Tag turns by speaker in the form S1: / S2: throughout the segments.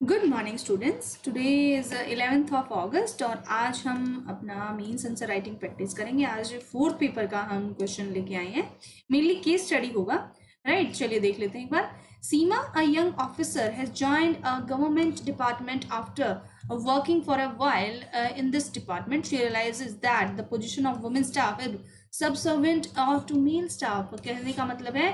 S1: Good morning students. Today is 11th of अगस्त और आज हम अपना मेंस आंसर राइटिंग प्रैक्टिस करेंगे। आज फोर्थ पेपर का हम क्वेश्चन लेके आए हैं, मेनली केस स्टडी होगा। राइट, चलिए देख लेते हैं एक बार। Seema, a young officer, has joined a government department after working for a while in this department. She realizes that the position of women staff is subservient to male staff. कहने का मतलब है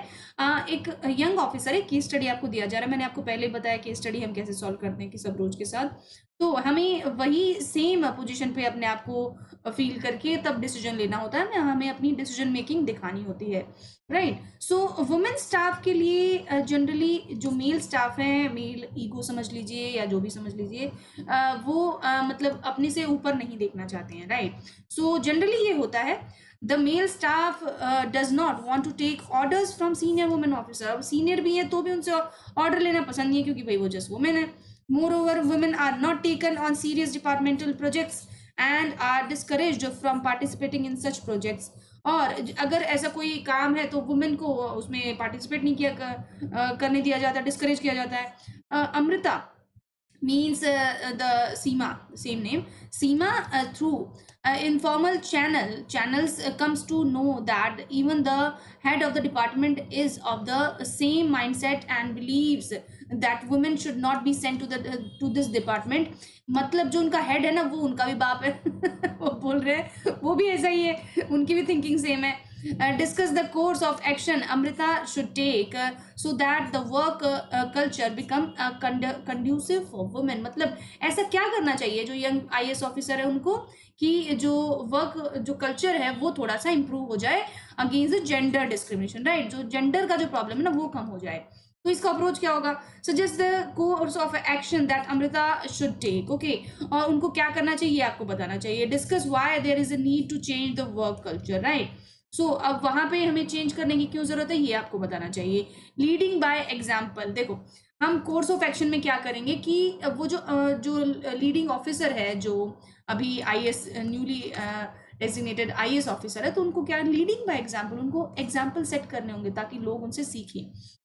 S1: एक यंग ऑफिसर है, case study आपको दिया जा रहा है। मैंने आपको पहले बताया केस स्टडी हम कैसे सॉल्व करते हैं किस अप्रोच के साथ। तो हमें वही सेम पोजीशन पे अपने आप को फील करके तब डिसीजन लेना होता है, हमें अपनी डिसीजन मेकिंग दिखानी होती है। राइट, सो वुमेन स्टाफ के लिए जनरली जो मेल स्टाफ है, मेल ईगो समझ लीजिए या जो भी समझ लीजिए, वो मतलब अपने से ऊपर नहीं देखना चाहते हैं। राइट, सो जनरली ये होता है, the male staff does not want to take orders from senior women officer. अब सीनियर भी है तो भी उनसे ऑर्डर लेना पसंद नहीं है, क्योंकि भाई वो जस्ट वुमेन है। Moreover, women are not taken on serious departmental projects and are discouraged from participating in such projects. और अगर ऐसा कोई काम है तो वुमेन को उसमें पार्टिसिपेट नहीं करने दिया जाता, डिस्करेज किया जाता है। Amrita means the Seema, same name, Seema, through informal channels comes to know that even the head of the department is of the same mindset and believes that women should not be sent to this department. मतलब जो उनका head है ना, वो उनका भी बाप है वो बोल रहे हैं वो भी ऐसा ही है, उनकी भी थिंकिंग सेम है। Discuss the course of action Amrita should take so that the work culture become conducive for women। मतलब ऐसा क्या करना चाहिए जो यंग आईएएस ऑफिसर है उनको, कि जो वर्क जो कल्चर है वो थोड़ा सा इंप्रूव हो जाए अगेंस्ट जेंडर डिस्क्रिमिनेशन। राइट, जो जेंडर का जो प्रॉब्लम है ना वो कम हो जाए। तो इसका अप्रोच क्या होगा? Suggest the course of action that Amrita should take. Okay, और उनको क्या करना चाहिए आपको बताना चाहिए। Discuss why there is a need to change the work culture. Right, so अब वहां पे हमें चेंज करने की क्यों जरूरत है ये आपको बताना चाहिए। लीडिंग बाय एग्जाम्पल, देखो हम कोर्स ऑफ एक्शन में क्या करेंगे कि वो जो लीडिंग ऑफिसर है, जो अभी IAS newly designated IAS officer है, तो उनको क्या लीडिंग बाय एग्जाम्पल, उनको एग्जाम्पल सेट करने होंगे ताकि लोग उनसे सीखें।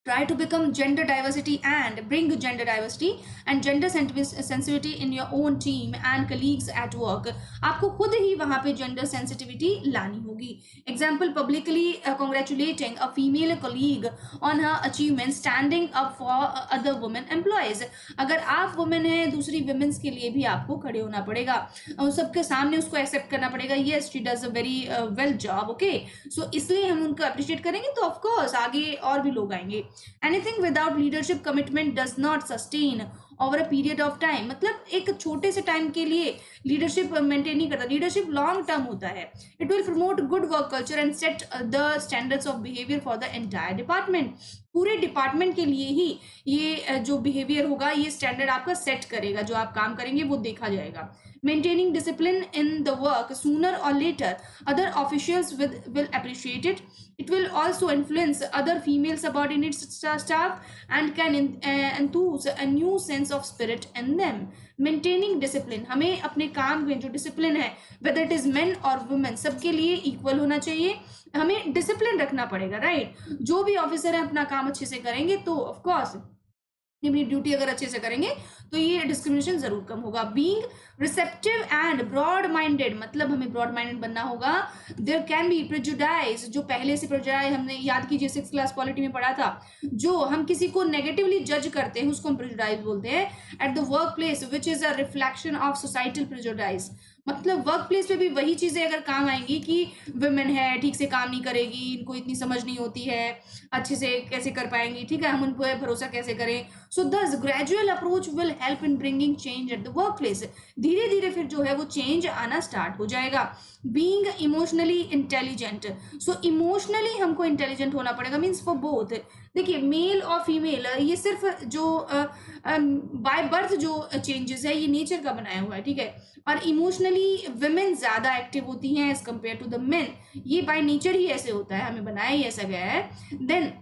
S1: Try to become gender diversity and bring gender diversity and gender sensitivity in your own team and colleagues at work। आपको खुद ही वहां पे gender sensitivity लानी होगी। Example, publicly congratulating a female colleague on her achievement, standing up for other women employees। अगर आप women हैं, दूसरी वुमेन्स के लिए भी आपको खड़े होना पड़ेगा, सबके सामने उसको एक्सेप्ट करना पड़ेगा। Yes, she does a very well job. Okay, so इसलिए हम उनको अप्रिशिएट करेंगे तो ऑफकोर्स आगे और भी लोग आएंगे। Anything without leadership commitment does not sustain over a period of time। मतलब एक छोटे से टाइम के लिए लीडरशिप मेंटेन नहीं करता, लीडरशिप लॉन्ग टर्म होता है। It will promote good work culture and set the standards of behaviour for the entire department. पूरे डिपार्टमेंट के लिए ही ये जो बिहेवियर होगा ये स्टैंडर्ड आपका सेट करेगा, जो आप काम करेंगे वो देखा जाएगा। Maintaining discipline in the work, sooner or later other officials will appreciate it। It will also influence other female subordinate staff and can enthuse a new sense of spirit in them। Maintaining discipline, हमें अपने काम में जो discipline है, whether it is men or women, सबके लिए equal होना चाहिए। हमें डिसिप्लिन रखना पड़ेगा। राइट, जो भी ऑफिसर है अपना काम अच्छे से करेंगे तो ऑफकोर्स अपनी ड्यूटी अगर अच्छे से करेंगे तो ये डिस्क्रिमिनेशन जरूर कम होगा। Being receptive and broad minded, मतलब हमें ब्रॉड माइंडेड बनना होगा। देयर कैन बी प्रेजुडाइज, जो पहले से प्रेजुडाइज हमने याद कीजिए 6th क्लास पॉलिटी में पढ़ा था, जो हम किसी को नेगेटिवली जज करते हैं उसको हम प्रेजुडाइज बोलते हैं। At the work place which is a reflection of societal prejudice, मतलब वर्क प्लेस पे भी वही चीजें अगर काम आएंगी कि वुमेन है, ठीक से काम नहीं करेगी, इनको इतनी समझ नहीं होती है, अच्छे से कैसे कर पाएंगी, ठीक है, हम उन पर भरोसा कैसे करें। सो दस gradual approach will help in bringing change at the work place. धीरे धीरे फिर जो है वो चेंज आना स्टार्ट हो जाएगा। Being emotionally intelligent, so emotionally हमको इंटेलिजेंट होना पड़ेगा, मीन्स फॉर बोथ। देखिए मेल और फीमेल ये सिर्फ जो बाय बर्थ जो चेंजेस है ये नेचर का बनाया हुआ है, ठीक है, और इमोशनली वुमेन ज्यादा एक्टिव होती हैं as compared to the men, ये बाय नेचर ही ऐसे होता है, हमें बनाया ही ऐसा गया है। देन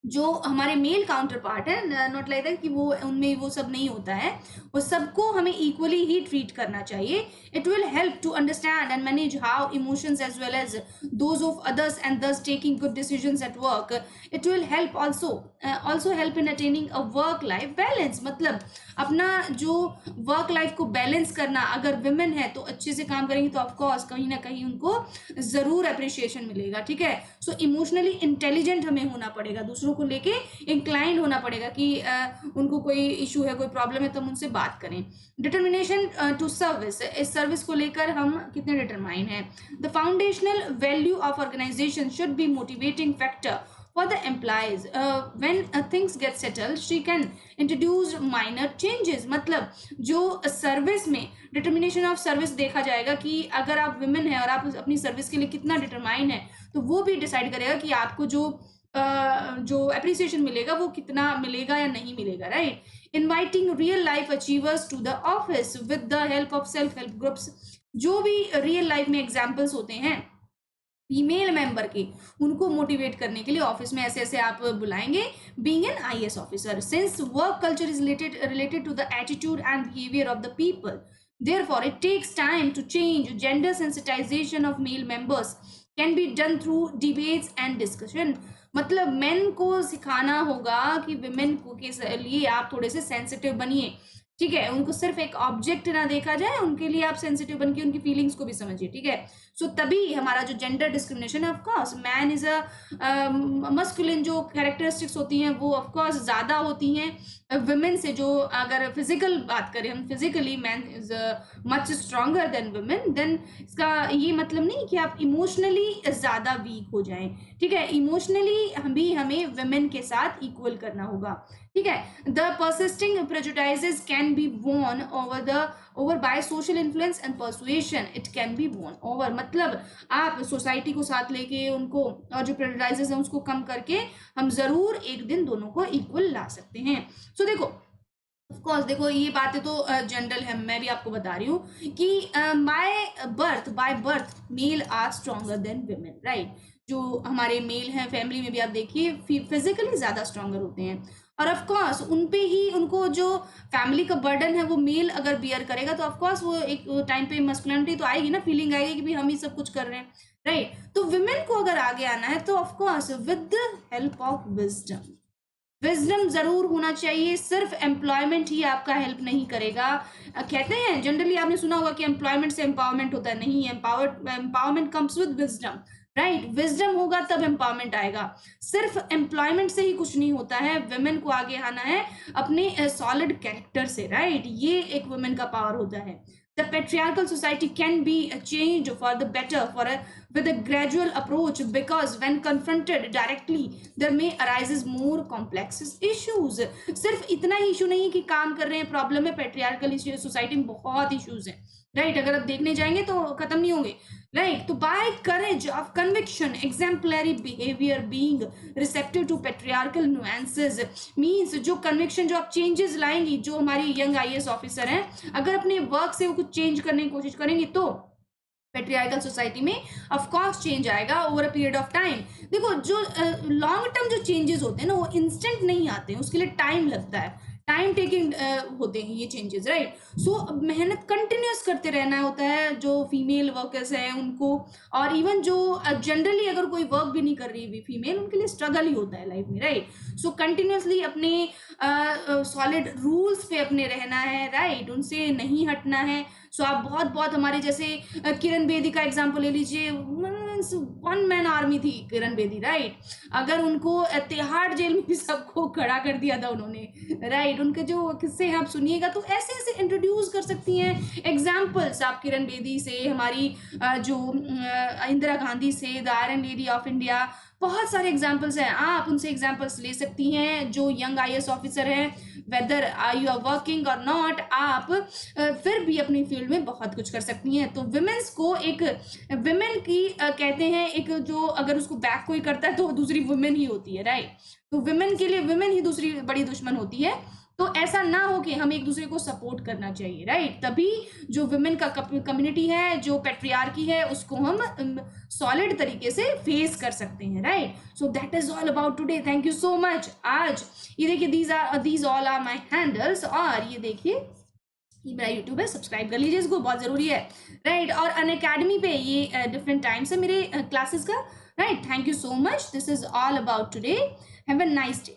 S1: जो हमारे मेल काउंटर पार्ट है, नॉट लाइक दैट कि वो उनमें वो सब नहीं होता है, वो सबको हमें इक्वली ही ट्रीट करना चाहिए. It will help to understand and manage how emotions as well as those of others and thus taking good decisions at work. It will help also help in attaining a work life balance. मतलब अपना जो work life को balance करना, अगर women है तो अच्छे से काम करेंगे तो ऑफकोर्स कहीं ना कहीं उनको जरूर अप्रिशिएशन मिलेगा. ठीक है. सो इमोशनली इंटेलिजेंट हमें होना पड़ेगा, दूसरों को लेके इंक्लाइंड होना पड़ेगा कि उनको कोई इशू है, कोई प्रॉब्लम है तो हम उनसे बात करें. डिटर्मिनेशन टू सर्विस, इस सर्विस को लेकर हम कितने डिटरमाइन हैं. The foundational value of organisation should be motivating factor for the employees. When things get settled, she can introduce minor changes. मतलब जो सर्विस में डिटर्मिनेशन ऑफ सर्विस देखा जाएगा कि अगर आप विमेन है और आप अपनी सर्विस के लिए कितना डिटरमाइन है, तो वो भी डिसाइड करेगा कि आपको जो अप्रिसिएशन मिलेगा वो कितना मिलेगा या नहीं मिलेगा. Right. Inviting real life achievers to the office with the help of self help groups. जो भी रियल लाइफ में एग्जाम्पल्स होते हैं फीमेल मेंबर के, उनको मोटिवेट करने के लिए ऑफिस में ऐसे ऐसे आप बुलाएंगे. Being an IAS officer, since work culture is related to the attitude and behavior of the people, therefore it takes time to change. Gender sensitization of male members can be done through debates and discussion. मतलब main को सिखाना होगा कि women को के लिए आप थोड़े से सेंसिटिव बनिए. ठीक है. उनको सिर्फ एक ऑब्जेक्ट ना देखा जाए, उनके लिए आप सेंसिटिव बन के उनकी फीलिंग्स को भी समझिए. ठीक है. सो तभी हमारा जो जेंडर डिस्क्रिमिनेशन है, of course man is a masculine, जो कैरेक्टरिस्टिक्स होती हैं वो ऑफकोर्स ज़्यादा होती हैं विमेन से. जो अगर फिजिकल बात करें हम, physically man is much stronger than women. Then इसका ये मतलब नहीं कि आप इमोशनली ज़्यादा वीक हो जाएं. ठीक है. इमोशनली भी हमें विमेन के साथ इक्वल करना होगा. ठीक है. The persisting prejudices can be won over by social influence and persuasion. It can be won over, मतलब आप सोसाइटी को साथ लेके उनको, और जो prejudices हैं उसको कम करके हम जरूर एक दिन दोनों को इक्वल ला सकते हैं. सो देखो, ऑफ कोर्स देखो ये बातें तो जनरल है, मैं भी आपको बता रही हूँ कि by birth male are stronger than women. Right. जो हमारे मेल हैं फैमिली में भी आप देखिए फिजिकली ज्यादा स्ट्रॉन्गर होते हैं, और ऑफ कोर्स उन पे ही उनको जो फैमिली का बर्डन है वो मेल अगर बियर करेगा तो ऑफ कोर्स वो एक टाइम पे मस्कुलिनिटी तो आएगी ना, फीलिंग आएगी कि भाई हम ही सब कुछ कर रहे हैं. राइट. तो विमेन को अगर आगे आना है तो of course with the help of wisdom जरूर होना चाहिए. सिर्फ एम्प्लॉयमेंट ही आपका हेल्प नहीं करेगा. कहते हैं जनरली आपने सुना होगा कि एम्प्लॉयमेंट से एम्पावरमेंट होता है. नहीं, empowerment comes with wisdom. Right. Wisdom होगा तब एम्पावरमेंट आएगा. सिर्फ एम्प्लॉयमेंट से ही कुछ नहीं होता है. विमेन को आगे आना है अपने सॉलिड कैरेक्टर से. राइट. ये एक वुमेन का पावर होता है. The patriarchal society can be changed for the better with a gradual approach, because when confronted directly there may arises more complex issues. सिर्फ इतना ही इशू नहीं है कि काम कर रहे हैं प्रॉब्लम है, पेट्रियार्कल सोसाइटी में बहुत इश्यूज हैं. राइट. अगर आप देखने जाएंगे तो खत्म नहीं होंगे. राइट. तो by courage of conviction, exemplary behaviour, being receptive to patriarchal nuances, means जो कन्विक्शन, जो आप चेंजेस लाएंगी, जो हमारी यंग आईएएस ऑफिसर हैं अगर अपने वर्क से वो कुछ चेंज करने की कोशिश करेंगे तो पेट्रियार्कल सोसाइटी में ऑफ कोर्स चेंज आएगा over a period of time. देखो जो लॉन्ग टर्म जो चेंजेस होते हैं ना वो इंस्टेंट नहीं आते हैं, उसके लिए टाइम लगता है, टाइम टेकिंग होते हैं ये चेंजेस. राइट. सो मेहनत कंटिन्यूस करते रहना होता है जो फीमेल वर्कर्स हैं उनको, और इवन जो जनरली अगर कोई वर्क भी नहीं कर रही है फीमेल, उनके लिए स्ट्रगल ही होता है लाइफ में. राइट. सो कंटिन्यूसली अपने सॉलिड रूल्स पे अपने रहना है. राइट. उनसे नहीं हटना है. सो आप बहुत बहुत हमारे जैसे किरण बेदी का एग्जाम्पल ले लीजिए. वन मैन आर्मी थी किरण बेदी. राइट. अगर उनको तिहाड़ जेल में भी सबको खड़ा कर दिया था उन्होंने. राइट. उनके जो किस्से हैं आप सुनिएगा तो ऐसे ऐसे इंट्रोड्यूस कर सकती हैं एग्जाम्पल्स आप किरण बेदी से, हमारी जो इंदिरा गांधी से, the iron lady of India, बहुत सारे एग्जाम्पल्स हैं. आप उनसे एग्जाम्पल्स ले सकती हैं. जो यंग आईएएस ऑफिसर हैं, वेदर यू आर वर्किंग और नॉट, आप फिर भी अपनी फील्ड में बहुत कुछ कर सकती हैं. तो विमेंस को एक विमेन की कहते हैं एक जो अगर उसको बैक कोई करता है तो दूसरी वुमेन ही होती है. राइट. तो विमेन के लिए विमेन ही दूसरी बड़ी दुश्मन होती है. तो ऐसा ना हो कि हम एक दूसरे को सपोर्ट करना चाहिए, राइट? तभी जो वुमेन का कम्युनिटी है, जो पेट्रियार्की है, उसको हम सॉलिड तरीके से फेस कर सकते हैं, right? So that is all about today. Thank you so much. आज ये देखिए, these all are my handles, और ये देखिए ये मेरा यूट्यूब है, सब्सक्राइब कर लीजिए इसको, बहुत जरूरी है, राइट? और अनअकैडमी पे ये डिफरेंट टाइम्स है मेरे क्लासेस का, right? Thank you so much. This is all about today. Have a nice day.